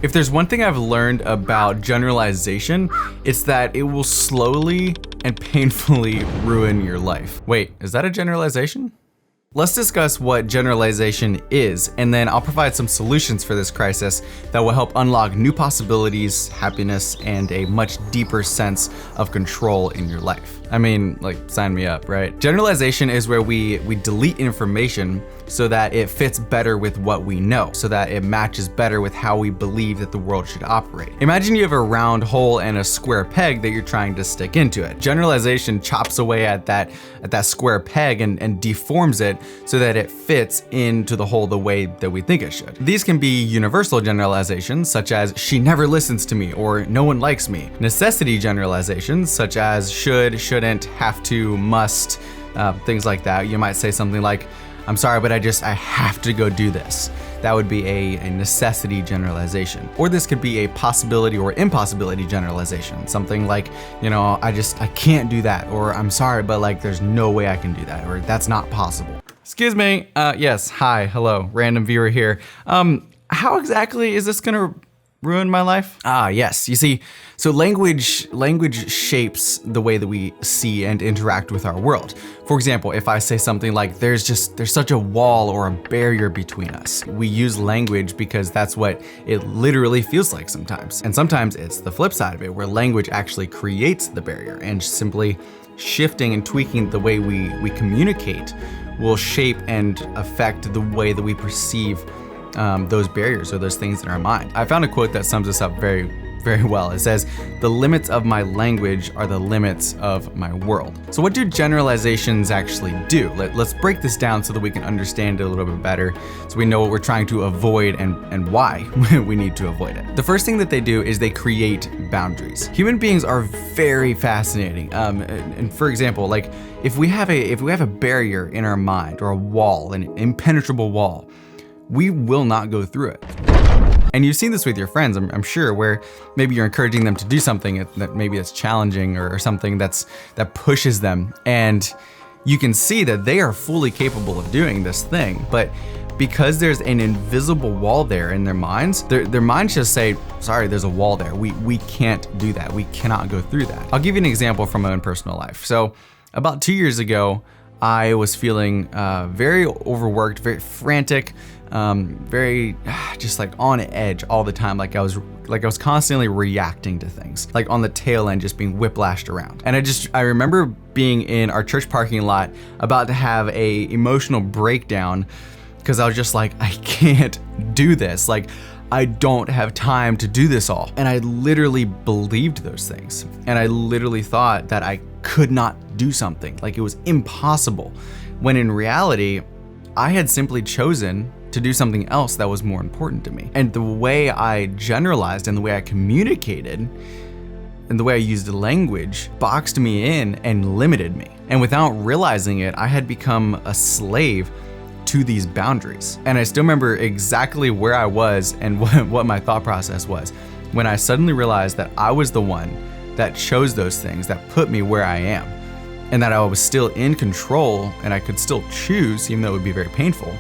If there's one thing I've learned about generalization, it's that it will slowly and painfully ruin your life. Wait, is that a generalization? Let's discuss what generalization is, and then I'll provide some solutions for this crisis that will help unlock new possibilities, happiness, and a much deeper sense of control in your life. I mean, like, sign me up, right? Generalization is where we delete information so that it fits better with what we know, so that it matches better with how we believe that the world should operate. Imagine you have a round hole and a square peg that you're trying to stick into it. Generalization chops away at that square peg and deforms it so that it fits into the hole the way that we think it should. These can be universal generalizations, such as she never listens to me or no one likes me. Necessity generalizations, such as should, shouldn't, have to, must, things like that. You might say something like, I'm sorry, but I have to go do this. That would be a necessity generalization. Or this could be a possibility or impossibility generalization. Something like, I can't do that, or I'm sorry, but like there's no way I can do that, or that's not possible. Excuse me, yes, hi, hello, random viewer here. How exactly is this gonna ruin my life? Yes, you see, so language shapes the way that we see and interact with our world. For example, if I say something like, there's such a wall or a barrier between us. We use language because that's what it literally feels like sometimes. And sometimes it's the flip side of it, where language actually creates the barrier, and simply shifting and tweaking the way we communicate will shape and affect the way that we perceive those barriers or those things in our mind. I found a quote that sums this up very, very well. It says, "The limits of my language are the limits of my world." So what do generalizations actually do? Let's break this down so that we can understand it a little bit better, so we know what we're trying to avoid and why we need to avoid it. The first thing that they do is they create boundaries. Human beings are very fascinating. And for example, like if we have a barrier in our mind, or a wall, an impenetrable wall, we will not go through it. And you've seen this with your friends, I'm sure, where maybe you're encouraging them to do something that maybe it's challenging, or something that pushes them. And you can see that they are fully capable of doing this thing, but because there's an invisible wall there in their minds, their minds just say, sorry, there's a wall there. We can't do that. We cannot go through that. I'll give you an example from my own personal life. So about 2 years ago, I was feeling very overworked, very frantic, very just like on edge all the time. Like I was constantly reacting to things, like on the tail end, just being whiplashed around. And I remember being in our church parking lot about to have a emotional breakdown, because I was just like, I can't do this. Like, I don't have time to do this all. And I literally believed those things. And I literally thought that I could not do something, like it was impossible. When in reality, I had simply chosen to do something else that was more important to me. And the way I generalized and the way I communicated and the way I used language boxed me in and limited me. And without realizing it, I had become a slave to these boundaries. And I still remember exactly where I was and what my thought process was when I suddenly realized that I was the one that chose those things, that put me where I am, and that I was still in control and I could still choose, even though it would be very painful,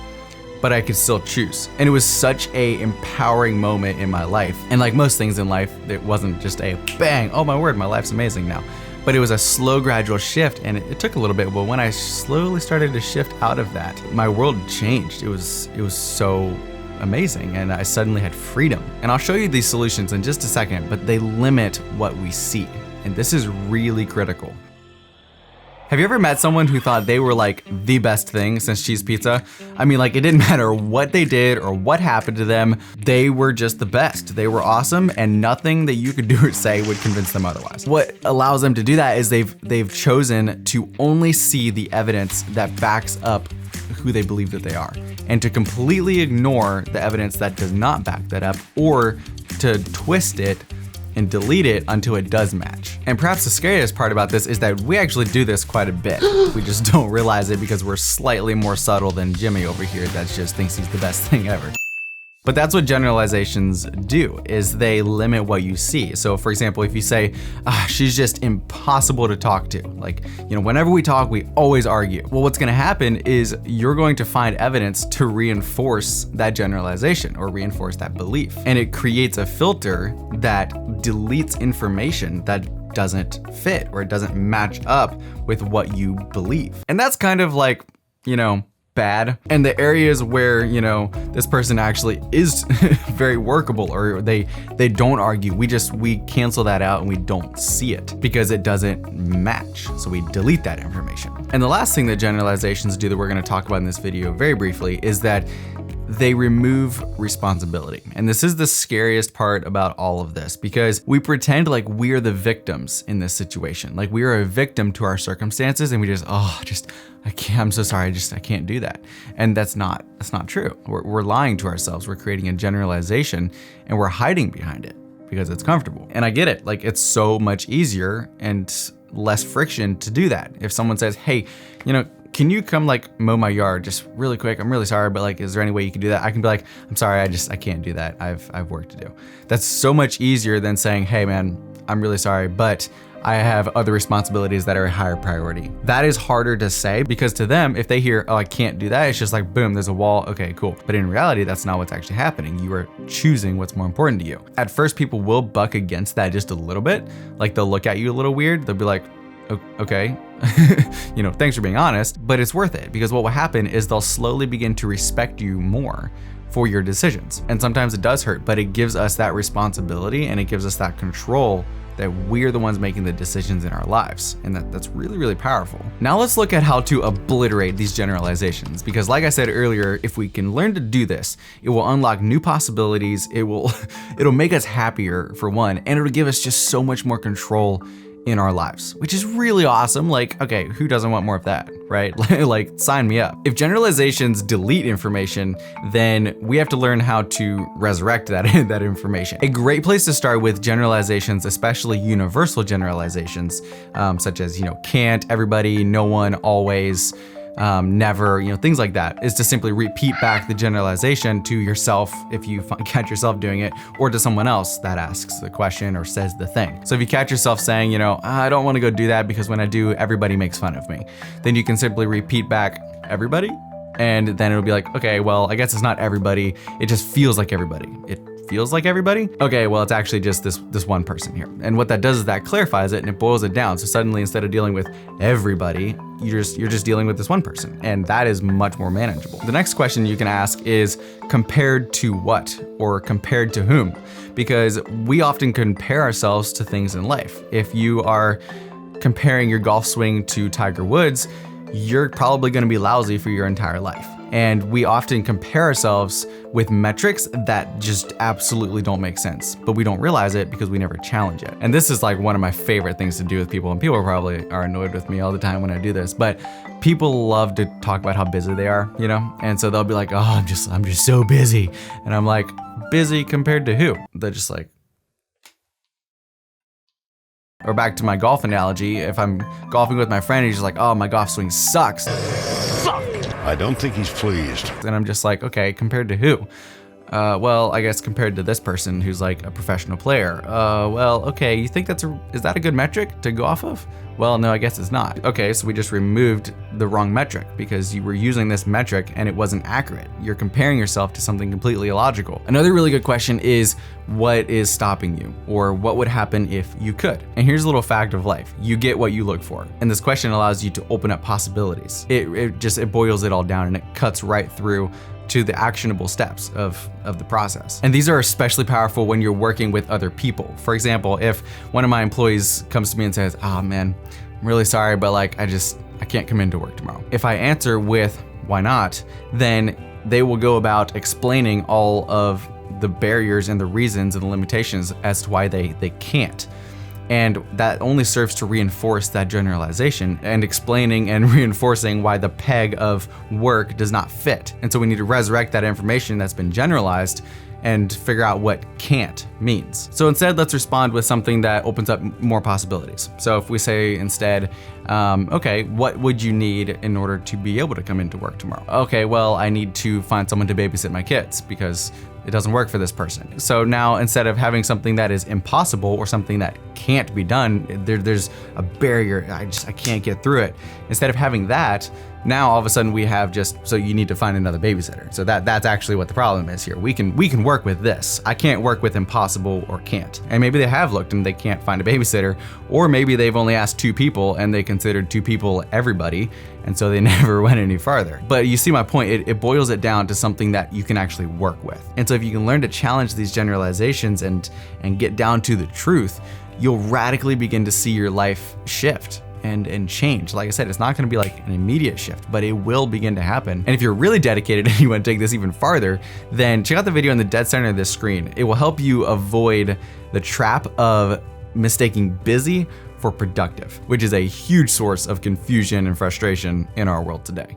but I could still choose. And it was such a empowering moment in my life. And like most things in life, it wasn't just a bang, oh my word, my life's amazing now. But it was a slow, gradual shift, and it took a little bit, but when I slowly started to shift out of that, my world changed. It was so amazing, and I suddenly had freedom. And I'll show you these solutions in just a second, but they limit what we see, and this is really critical. Have you ever met someone who thought they were like the best thing since cheese pizza? I mean, like, it didn't matter what they did or what happened to them, they were just the best. They were awesome, and nothing that you could do or say would convince them otherwise. What allows them to do that is they've chosen to only see the evidence that backs up who they believe that they are, and to completely ignore the evidence that does not back that up, or to twist it and delete it until it does match. And perhaps the scariest part about this is that we actually do this quite a bit. We just don't realize it because we're slightly more subtle than Jimmy over here that just thinks he's the best thing ever. But that's what generalizations do, is they limit what you see. So for example, if you say, she's just impossible to talk to. Like, whenever we talk, we always argue. Well, what's gonna happen is you're going to find evidence to reinforce that generalization or reinforce that belief. And it creates a filter that deletes information that doesn't fit or it doesn't match up with what you believe. And that's kind of like, bad. And the areas where, this person actually is very workable or they don't argue, we cancel that out and we don't see it because it doesn't match. So we delete that information. And the last thing that generalizations do that we're going to talk about in this video very briefly is that they remove responsibility. And this is the scariest part about all of this because we pretend like we're the victims in this situation. Like we are a victim to our circumstances and we I'm so sorry, I can't do that. And that's not true. We're lying to ourselves. We're creating a generalization and we're hiding behind it because it's comfortable. And I get it, like it's so much easier and less friction to do that. If someone says, hey, can you come like mow my yard just really quick? I'm really sorry, but like, is there any way you can do that? I can be like, I'm sorry, I can't do that. I've work to do. That's so much easier than saying, hey man, I'm really sorry, but I have other responsibilities that are a higher priority. That is harder to say because to them, if they hear, oh, I can't do that, it's just like, boom, there's a wall, okay, cool. But in reality, that's not what's actually happening. You are choosing what's more important to you. At first, people will buck against that just a little bit. Like they'll look at you a little weird. They'll be like, okay, thanks for being honest, but it's worth it because what will happen is they'll slowly begin to respect you more for your decisions. And sometimes it does hurt, but it gives us that responsibility and it gives us that control that we're the ones making the decisions in our lives. And that's really, really powerful. Now let's look at how to obliterate these generalizations. Because like I said earlier, if we can learn to do this, it will unlock new possibilities. It'll make us happier for one, and it'll give us just so much more control in our lives, which is really awesome. Like, okay, who doesn't want more of that, right? Like, sign me up. If generalizations delete information, then we have to learn how to resurrect that information. A great place to start with generalizations, especially universal generalizations, such as, can't, everybody, no one, always, never, things like that, is to simply repeat back the generalization to yourself if you catch yourself doing it, or to someone else that asks the question or says the thing. So if you catch yourself saying, I don't want to go do that because when I do, everybody makes fun of me, then you can simply repeat back everybody, and then it'll be like, okay, well, I guess it's not everybody. It just feels like everybody. It feels like everybody? Okay, well, it's actually just this one person here. And what that does is that clarifies it and it boils it down. So suddenly, instead of dealing with everybody, you're just dealing with this one person, and that is much more manageable. The next question you can ask is compared to what, or compared to whom? Because we often compare ourselves to things in life. If you are comparing your golf swing to Tiger Woods, you're probably gonna be lousy for your entire life. And we often compare ourselves with metrics that just absolutely don't make sense, but we don't realize it because we never challenge it. And this is like one of my favorite things to do with people, and people probably are annoyed with me all the time when I do this, but people love to talk about how busy they are, And so they'll be like, oh, I'm just so busy. And I'm like, busy compared to who? They're just like, or back to my golf analogy, if I'm golfing with my friend, he's just like, oh, my golf swing sucks. I don't think he's pleased. And I'm just like, okay, compared to who? Well, I guess compared to this person who's like a professional player. Well, okay, you think is that a good metric to go off of? Well, no, I guess it's not. Okay, so we just removed the wrong metric because you were using this metric and it wasn't accurate. You're comparing yourself to something completely illogical. Another really good question is, what is stopping you? Or what would happen if you could? And here's a little fact of life. You get what you look for. And this question allows you to open up possibilities. It boils it all down and it cuts right through to the actionable steps of the process. And these are especially powerful when you're working with other people. For example, if one of my employees comes to me and says, oh man, I'm really sorry, but like, I can't come into work tomorrow. If I answer with, why not? Then they will go about explaining all of the barriers and the reasons and the limitations as to why they can't. And that only serves to reinforce that generalization and explaining and reinforcing why the peg of work does not fit. And so we need to resurrect that information that's been generalized and figure out what can't means. So instead, let's respond with something that opens up more possibilities. So if we say instead, okay, what would you need in order to be able to come into work tomorrow? Okay, well, I need to find someone to babysit my kids because It doesn't work for this person. So now instead of having something that is impossible or something that can't be done, there's a barrier, I can't get through it. Instead of having that, now all of a sudden we have so you need to find another babysitter. So that's actually what the problem is here. We can work with this. I can't work with impossible or can't. And maybe they have looked and they can't find a babysitter, or maybe they've only asked 2 people and they considered 2 people everybody, and so they never went any farther. But you see my point, it boils it down to something that you can actually work with. And so if you can learn to challenge these generalizations and get down to the truth, you'll radically begin to see your life shift and change. Like I said, it's not gonna be like an immediate shift, but it will begin to happen. And if you're really dedicated and you wanna take this even farther, then check out the video in the dead center of this screen. It will help you avoid the trap of mistaking busy for productive, which is a huge source of confusion and frustration in our world today.